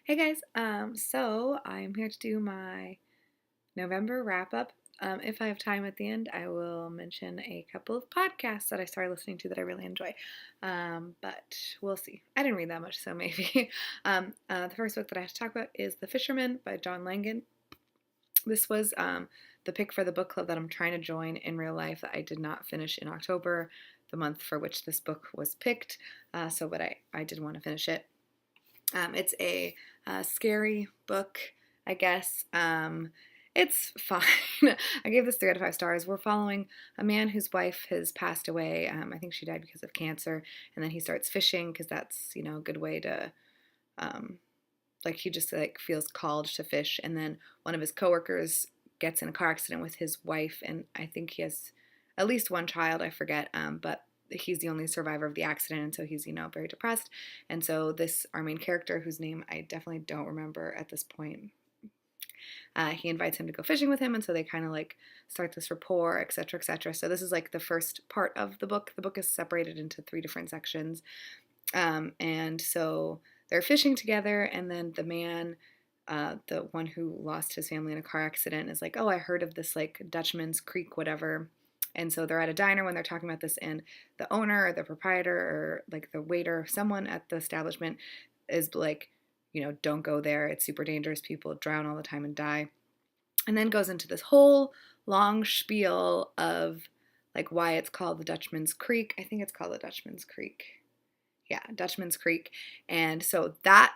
Hey guys, so I'm here to do my November wrap up. If I have time at the end, I will mention a couple of podcasts that I started listening to that I really enjoy. But we'll see. I didn't read that much, so maybe. The first book that I have to talk about is The Fisherman by John Langan. This was the pick for the book club that I'm trying to join in real life that I did not finish in October, the month for which this book was picked. But I did want to finish it. It's a scary book, I guess. It's fine. I gave this 3 out of 5 stars. We're following a man whose wife has passed away. I think she died because of cancer, and then he starts fishing because that's a good way to um, he just feels called to fish. And then one of his coworkers gets in a car accident with his wife, and I think he has at least one child. I forget, but he's the only survivor of the accident, and so he's very depressed. And so this our main character, whose name I definitely don't remember at this point, he invites him to go fishing with him, and so they kind of start this rapport, etc., etc. So this is the first part of the book. The book is separated into 3 different sections, and so they're fishing together, and then the man, the one who lost his family in a car accident, is like, "Oh, I heard of this Dutchman's Creek, whatever." And so they're at a diner when they're talking about this, and the owner or the proprietor or the waiter, someone at the establishment is like, don't go there. It's super dangerous. People drown all the time and die. And then goes into this whole long spiel of why it's called the Dutchman's Creek. I think it's called the Dutchman's Creek. Yeah, Dutchman's Creek. And so that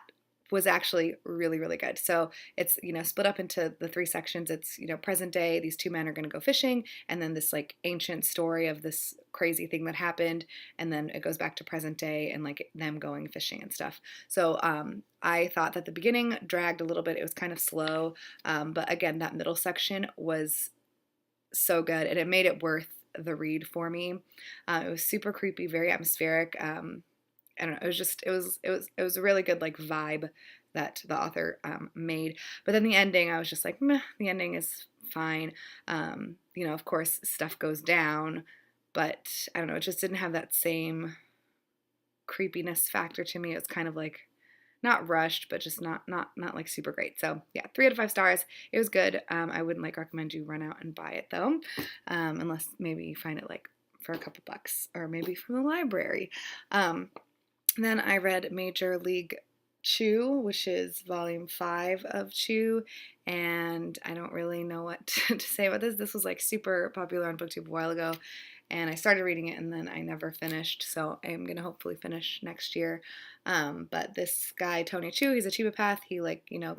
was actually really, really good. So it's, split up into the 3 sections. It's, present day, these 2 men are going to go fishing, and then this ancient story of this crazy thing that happened, and then it goes back to present day and them going fishing and stuff. So I thought that the beginning dragged a little bit. It was kind of slow. But again, that middle section was so good, and it made it worth the read for me. It was super creepy, very atmospheric. I don't know. It was a really good vibe that the author made. But then the ending, I was just like, meh. The ending is fine. Of course, stuff goes down, but I don't know. It just didn't have that same creepiness factor to me. It was kind of not rushed, but just not super great. So yeah, 3 out of 5 stars. It was good. I wouldn't recommend you run out and buy it though, unless maybe you find it for a couple bucks or maybe from the library. Then I read Major League Chew, which is volume 5 of Chew, and I don't really know what to say about this. This was super popular on BookTube a while ago, and I started reading it and then I never finished, so I'm going to hopefully finish next year. But this guy, Tony Chu, he's a chibopath. He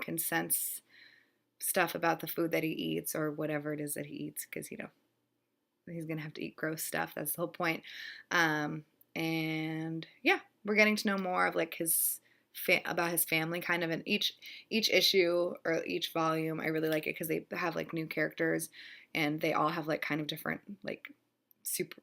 can sense stuff about the food that he eats or whatever it is that he eats because, he's going to have to eat gross stuff. That's the whole point. And yeah, we're getting to know more of his about his family kind of in each issue or each volume. I really like it because they have new characters, and they all have kind of different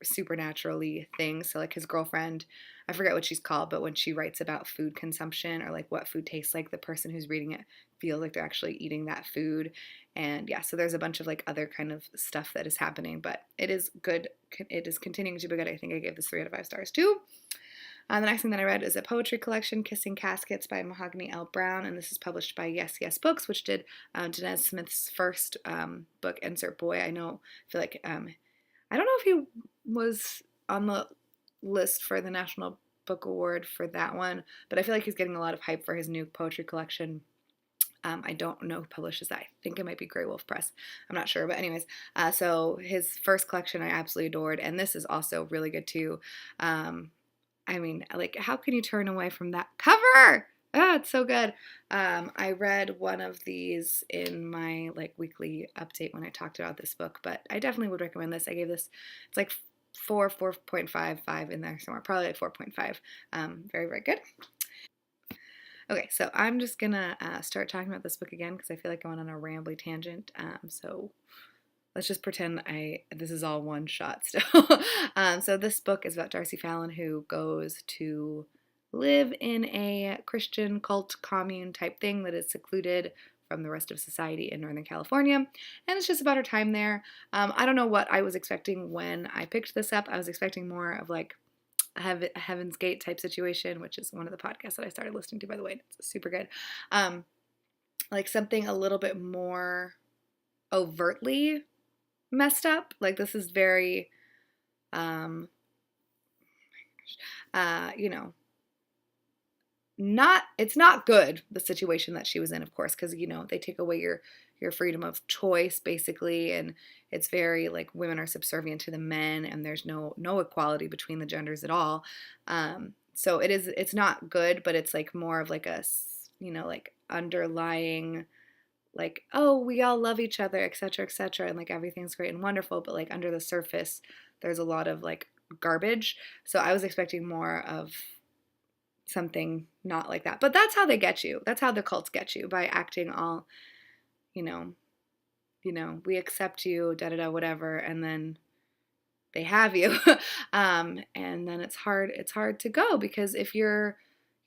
supernaturally things. So his girlfriend, I forget what she's called, but when she writes about food consumption or what food tastes like, the person who's reading it feels like they're actually eating that food. And yeah, so there's a bunch of other kind of stuff that is happening, but it is good. It is continuing to be good. I think I gave this 3 out of 5 stars too. The next thing that I read is a poetry collection, Kissing Caskets by Mahogany L. Brown, and this is published by Yes Yes Books, which did Danez Smith's first book, Insert Boy. I feel like I don't know if he was on the list for the National Book Award for that one, but I feel like he's getting a lot of hype for his new poetry collection. I don't know who publishes that. I think it might be Grey Wolf Press. I'm not sure, but anyways, so his first collection I absolutely adored, and this is also really good too. I mean, how can you turn away from that cover? Oh, it's so good. I read one of these in my weekly update when I talked about this book, but I definitely would recommend this. I gave this, it's 4.5, 5 in there somewhere, probably 4.5. Very, very good. Okay, so I'm just gonna start talking about this book again because I feel like I went on a rambly tangent. So let's just pretend this is all one shot still. So this book is about Darcy Fallon, who goes to live in a Christian cult commune type thing that is secluded from the rest of society in Northern California, and it's just about her time there. I don't know what I was expecting when I picked this up. I was expecting more of a Heaven's Gate type situation, which is one of the podcasts that I started listening to, by the way. It's super good. Like something a little bit more overtly messed up. Like this is very, you know, it's not good, the situation that she was in, of course, because you know they take away your freedom of choice basically, and it's very like women are subservient to the men, and there's no equality between the genders at all. So it's not good, but it's like more of like a, you know, like underlying like, oh, we all love each other, etc., and like everything's great and wonderful, but like under the surface there's a lot of like garbage. So I was expecting more of something not like that. But that's how they get you. That's how the cults get you, by acting all, you know, we accept you, da da da, whatever, and then they have you. And then it's hard to go, because if you're,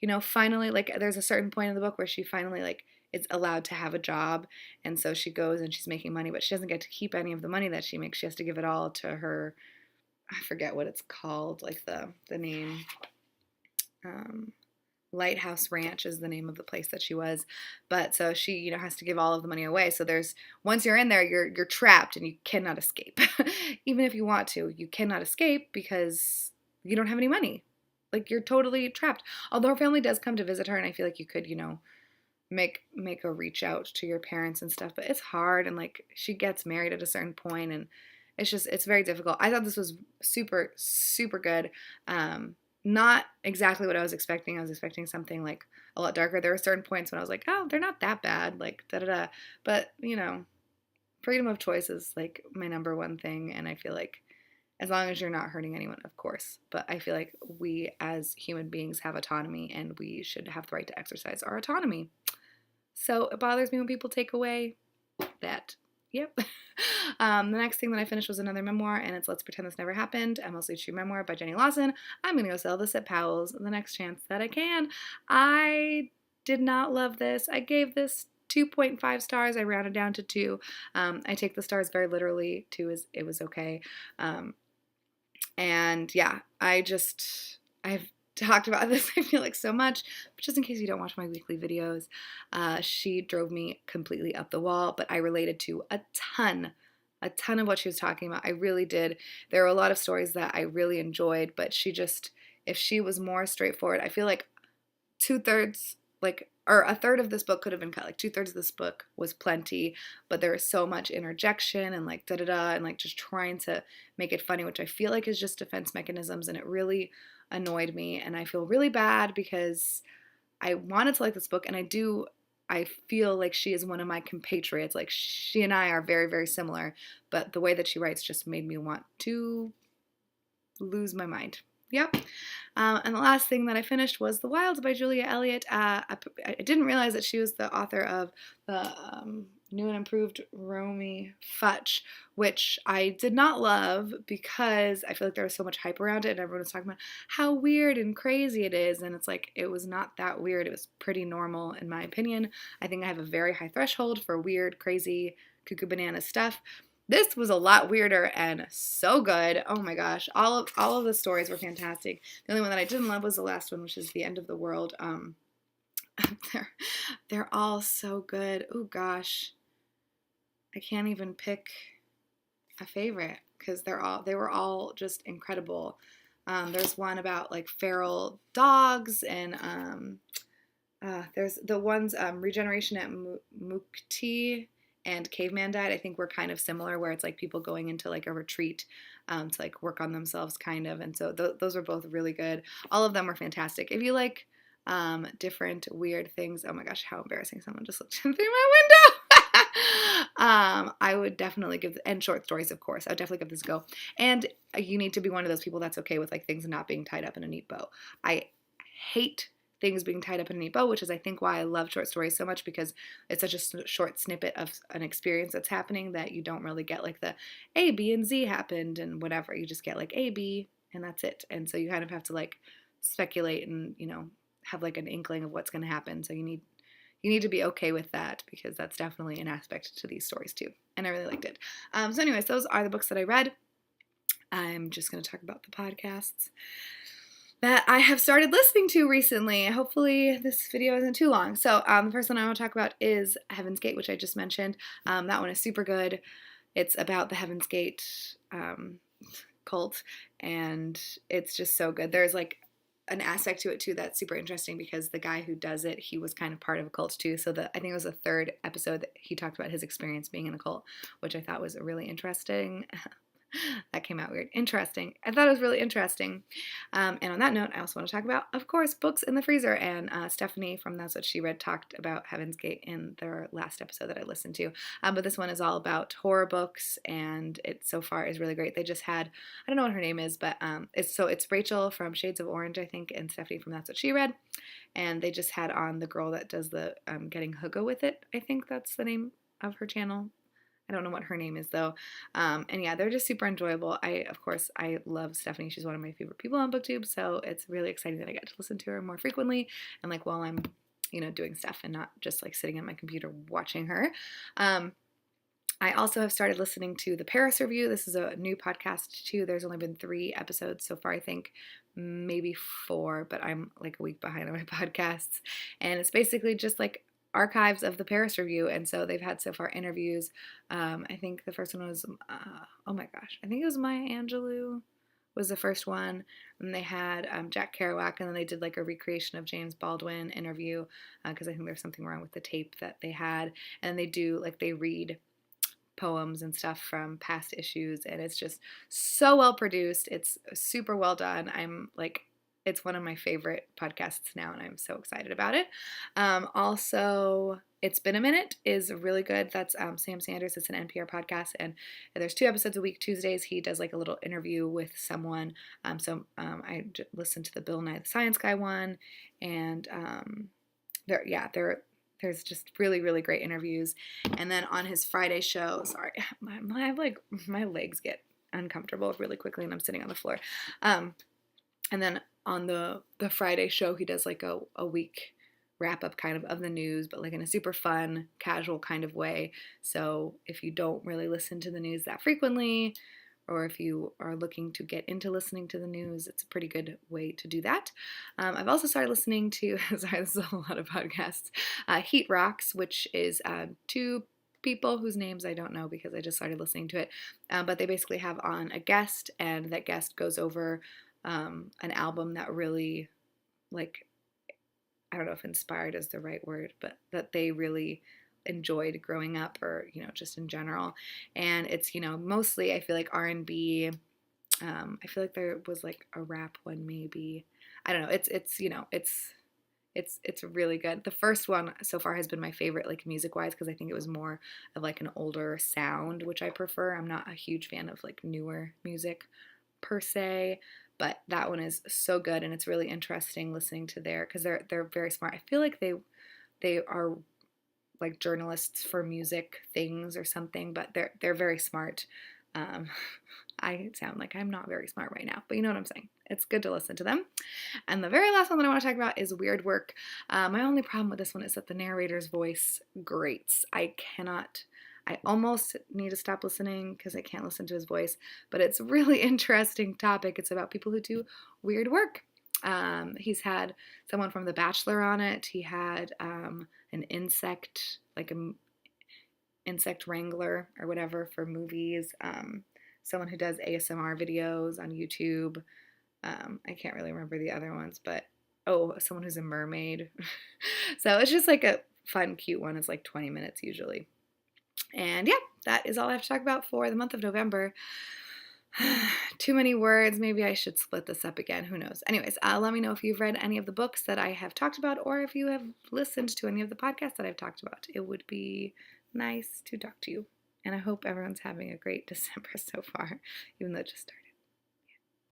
you know, finally, like there's a certain point in the book where she finally like is allowed to have a job, and so she goes and she's making money, but she doesn't get to keep any of the money that she makes. She has to give it all to her, I forget what it's called, like the name, Lighthouse Ranch is the name of the place that she was. But so she, you know, has to give all of the money away. So there's, once you're in there, you're trapped and you cannot escape. Even if you want to, you cannot escape because you don't have any money. Like you're totally trapped. Although her family does come to visit her, and I feel like you could, you know, make a reach out to your parents and stuff, but it's hard, and like she gets married at a certain point, and it's very difficult. I thought this was super good. Not exactly what I was expecting. I was expecting something like a lot darker. There were certain points when I was like, oh, they're not that bad, like da da da. But you know, freedom of choice is like my number one thing, and I feel like as long as you're not hurting anyone, of course. But I feel like we as human beings have autonomy, and we should have the right to exercise our autonomy. So it bothers me when people take away that. Yep. The next thing that I finished was another memoir, and it's Let's Pretend This Never Happened, a mostly true memoir by Jenny Lawson. I'm going to go sell this at Powell's the next chance that I can. I did not love this. I gave this 2.5 stars. I rounded down to 2. I take the stars very literally. 2 is, it was okay. And yeah, I've talked about this, I feel like, so much, but just in case you don't watch my weekly videos, she drove me completely up the wall, but I related to a ton of what she was talking about. I really did. There were a lot of stories that I really enjoyed, but if she was more straightforward, I feel like 2/3, like, or a third of this book could have been cut. Like 2/3 of this book was plenty, but there was so much interjection and like da-da-da, and like just trying to make it funny, which I feel like is just defense mechanisms, and it really annoyed me, and I feel really bad because I wanted to like this book, and I feel like she is one of my compatriots. Like she and I are very, very similar, but the way that she writes just made me want to lose my mind. Yep. And the last thing that I finished was The Wilds by Julia Elliott. I didn't realize that she was the author of the new and improved Romy Futch, which I did not love because I feel like there was so much hype around it, and everyone was talking about how weird and crazy it is, and it's like, it was not that weird. It was pretty normal in my opinion. I think I have a very high threshold for weird, crazy, cuckoo banana stuff. This was a lot weirder and so good. Oh my gosh. All of the stories were fantastic. The only one that I didn't love was the last one, which is The End of the World. They're all so good. Oh gosh. I can't even pick a favorite because they were all just incredible. There's one about like feral dogs, and there's the ones Regeneration at Mukti and Caveman Died, I think, were kind of similar, where it's like people going into like a retreat to like work on themselves, kind of. And so those were both really good. All of them were fantastic. If you like different weird things, oh my gosh, how embarrassing! Someone just looked in through my window. I would definitely and short stories, of course. I would definitely give this a go. And you need to be one of those people that's okay with like things not being tied up in a neat bow. I hate things being tied up in a neat bow, which is I think why I love short stories so much, because it's such a short snippet of an experience that's happening that you don't really get like the A, B, and Z happened and whatever. You just get like A, B, and that's it. And so you kind of have to like speculate and, you know, have like an inkling of what's going to happen. So you need to be okay with that, because that's definitely an aspect to these stories too. And I really liked it. So anyways, those are the books that I read. I'm just going to talk about the podcasts. that I have started listening to recently. Hopefully this video isn't too long. So the first one I want to talk about is Heaven's Gate, which I just mentioned. That one is super good. It's about the Heaven's Gate cult, and it's just so good. There's like an aspect to it too that's super interesting because the guy who does it, he was kind of part of a cult too. So I think it was the third episode that he talked about his experience being in a cult, which I thought was really interesting. That came out weird. Interesting. I thought it was really interesting. And on that note, I also want to talk about, of course, books in the freezer. And Stephanie from That's What She Read talked about Heaven's Gate in their last episode that I listened to. But this one is all about horror books, and it so far is really great. They just had, I don't know what her name is, but it's Rachel from Shades of Orange, I think, and Stephanie from That's What She Read. And they just had on the girl that does the Getting Hooga with It. I think that's the name of her channel. I don't know what her name is though. And yeah, they're just super enjoyable. Of course, I love Stephanie. She's one of my favorite people on BookTube, so it's really exciting that I get to listen to her more frequently and like while I'm, doing stuff and not just like sitting at my computer watching her. I also have started listening to the Paris Review. This is a new podcast too. There's only been 3 episodes so far, I think, maybe 4, but I'm like a week behind on my podcasts. And it's basically just like archives of the Paris Review, and so they've had so far interviews. I think the first one was, oh my gosh, I think it was Maya Angelou was the first one, and they had Jack Kerouac, and then they did like a recreation of James Baldwin interview, because I think there's something wrong with the tape that they had, and they read poems and stuff from past issues, and it's just so well produced. It's super well done. It's one of my favorite podcasts now, and I'm so excited about it. Also, It's Been a Minute is really good. That's Sam Sanders. It's an NPR podcast, and there's 2 episodes a week. Tuesdays, he does like a little interview with someone. I listened to the Bill Nye the Science Guy one, and there's just really, really great interviews. And then on his Friday show, sorry, my legs get uncomfortable really quickly, and I'm sitting on the floor. And then on the Friday show, he does like a week wrap up kind of the news, but like in a super fun, casual kind of way. So if you don't really listen to the news that frequently, or if you are looking to get into listening to the news, it's a pretty good way to do that. I've also started listening to, sorry, this is a lot of podcasts, Heat Rocks, which is 2 people whose names I don't know because I just started listening to it. But they basically have on a guest, and that guest goes over an album that really, like, I don't know if inspired is the right word, but that they really enjoyed growing up, or just in general. And it's mostly, I feel like, R&B. I feel like there was like a rap one maybe. I don't know. It's really good. The first one so far has been my favorite, like music wise, because I think it was more of like an older sound, which I prefer. I'm not a huge fan of like newer music per se, but that one is so good, and it's really interesting listening to because they're very smart. I feel like they are like journalists for music things or something, but they're very smart. I sound like I'm not very smart right now, but you know what I'm saying. It's good to listen to them. And the very last one that I want to talk about is Weird Work. My only problem with this one is that the narrator's voice grates. I almost need to stop listening because I can't listen to his voice, but it's a really interesting topic. It's about people who do weird work. He's had someone from The Bachelor on it. He had an insect, like an insect wrangler or whatever for movies. Someone who does ASMR videos on YouTube. I can't really remember the other ones, but someone who's a mermaid. So it's just like a fun, cute one. It's like 20 minutes usually. And yeah, that is all I have to talk about for the month of November. Too many words. Maybe I should split this up again. Who knows? Anyways, let me know if you've read any of the books that I have talked about, or if you have listened to any of the podcasts that I've talked about. It would be nice to talk to you. And I hope everyone's having a great December so far, even though it just started.